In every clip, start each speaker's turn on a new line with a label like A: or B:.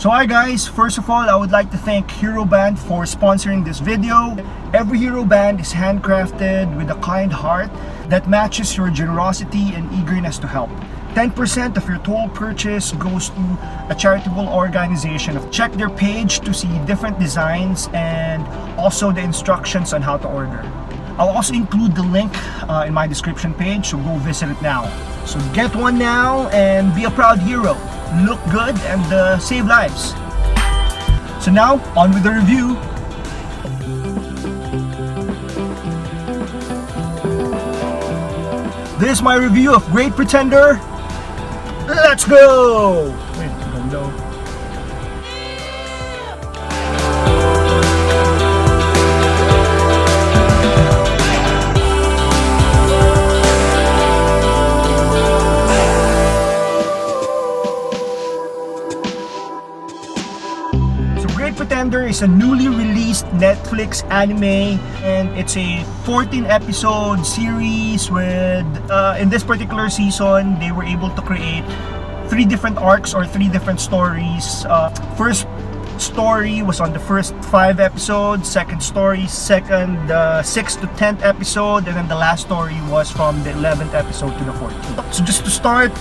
A: So hi guys, first of all I would like to thank Hero Band for sponsoring this video. Every Hero Band is handcrafted with a kind heart that matches your generosity and eagerness to help. 10% of your total purchase goes to a charitable organization. Check their page to see different designs and also the instructions on how to order. I'll also include the link in my description page, so go visit it now. So get one now and be a proud hero. Look good and save lives. So now, on with the review. This is my review of Great Pretender. Let's go! Wait, no. Great Pretender is a newly released Netflix anime, and it's a 14-episode series with, in this particular season, they were able to create 3 different arcs or 3 different stories. First story was on the first 5 episodes, second story, 6th to 10th episode, and then the last story was from the 11th episode to the 14th. So just to start,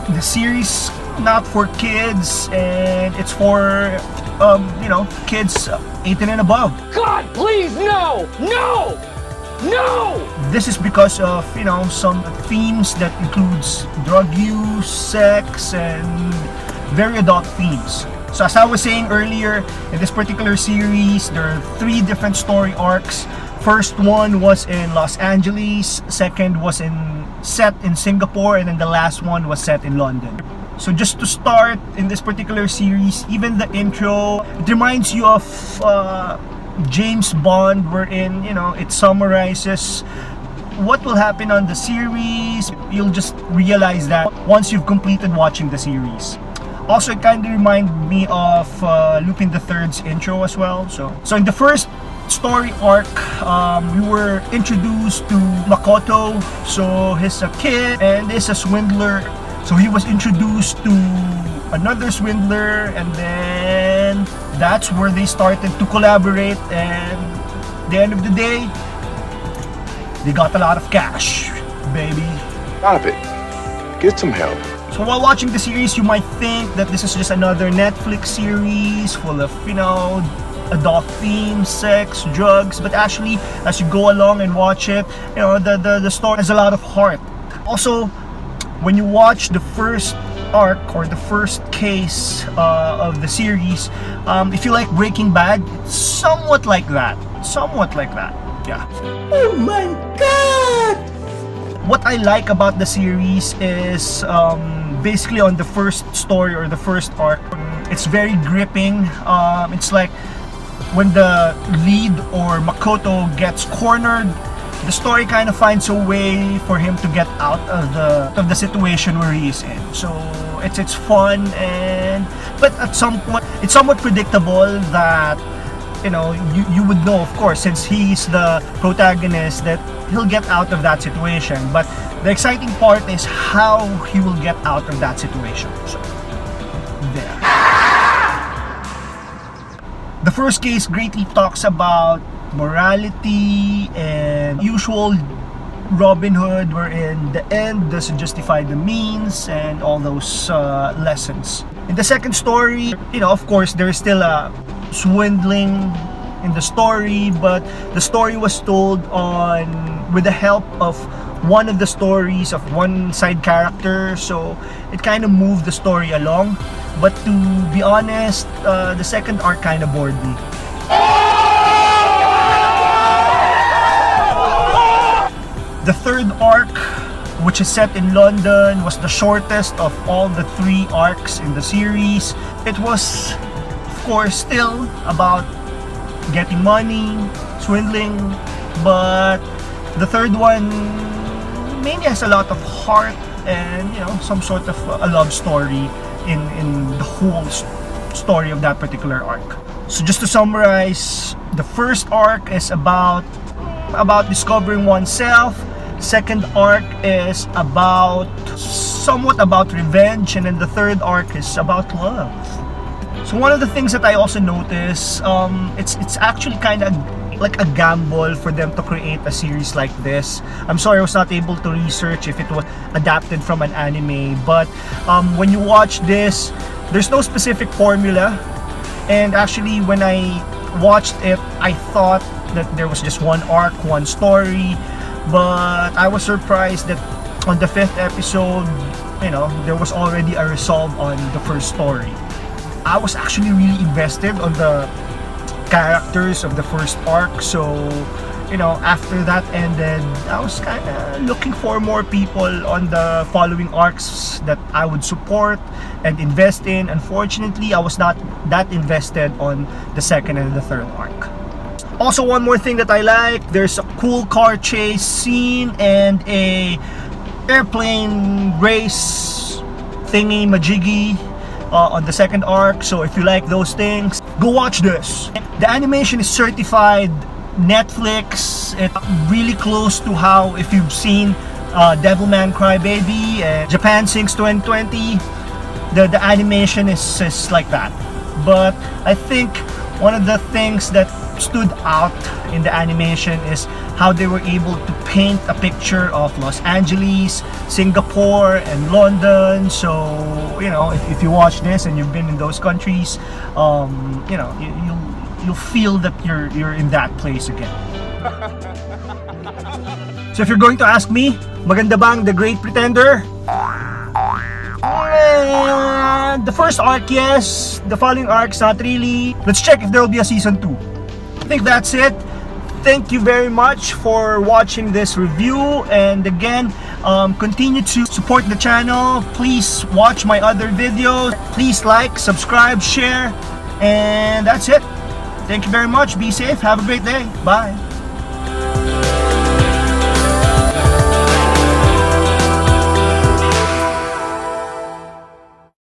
A: the series not for kids, and it's for kids 18 and above.
B: God, please, no! No! No!
A: This is because of, some themes that includes drug use, sex, and very adult themes. So as I was saying earlier, in this particular series, there are 3 different story arcs. First one was in Los Angeles, second was set in Singapore, and then the last one was set in London. So just to start, in this particular series, even the intro, it reminds you of James Bond, wherein, it summarizes what will happen on the series. You'll just realize that once you've completed watching the series. Also, it kind of reminded me of Lupin the Third's intro as well. So in the first story arc, we were introduced to Makoto. So he's a kid and is a swindler. So he was introduced to another swindler, and then that's where they started to collaborate, and at the end of the day, they got a lot of cash, baby.
C: Stop it. Get some help.
A: So while watching the series, you might think that this is just another Netflix series full of, adult themes, sex, drugs, but actually, as you go along and watch it, the story has a lot of heart. Also, when you watch the first arc or the first case of the series, if you like Breaking Bad, it's somewhat like that. Yeah.
B: Oh my God!
A: What I like about the series is basically on the first story or the first arc, it's very gripping. It's like when the lead or Makoto gets cornered, the story kind of finds a way for him to get out of the situation where he is in. So it's fun, but at some point it's somewhat predictable that you would know, of course, since he's the protagonist, that he'll get out of that situation. But the exciting part is how he will get out of that situation. So there. The first case greatly talks about morality and usual Robin Hood, wherein the end doesn't justify the means and all those lessons. In the second story, of course, there is still a swindling in the story, but the story was told with the help of one of the stories of one side character, so it kind of moved the story along. But to be honest, the second arc kind of bored me. The third arc, which is set in London, was the shortest of all the 3 arcs in the series. It was, of course, still about getting money, swindling, but the third one mainly has a lot of heart and, some sort of a love story in the whole story of that particular arc. So just to summarize, the first arc is about discovering oneself. Second arc is somewhat about revenge, and then the third arc is about love. So one of the things that I also notice, it's actually kind of like a gamble for them to create a series like this. I'm sorry I was not able to research if it was adapted from an anime, but when you watch this, there's no specific formula. And actually, when I watched it, I thought that there was just one arc, one story, but I was surprised that on the 5th episode, there was already a resolve on the first story. I was actually really invested on the characters of the first arc, so after that ended, I was kind of looking for more people on the following arcs that I would support and invest in. Unfortunately, I was not that invested on the second and the third arc. Also, one more thing that I like, there's a cool car chase scene and a airplane race thingy majiggy on the second arc. So if you like those things, go watch this. The animation is certified Netflix. It's really close to how, if you've seen Devilman Crybaby and Japan Sinks 2020, the animation is like that. But I think one of the things that stood out in the animation is how they were able to paint a picture of Los Angeles, Singapore, and London. So if you watch this and you've been in those countries, you'll feel that you're in that place again. So if you're going to ask me, maganda bang The Great Pretender? The first arc, yes. The following arcs, not really. Let's check if there will be a season 2. I think that's it. Thank you very much for watching this review, and again, continue to support the channel. Please watch my other videos. Please like, subscribe, share, and that's it. Thank you very much. Be safe. Have a great day. Bye.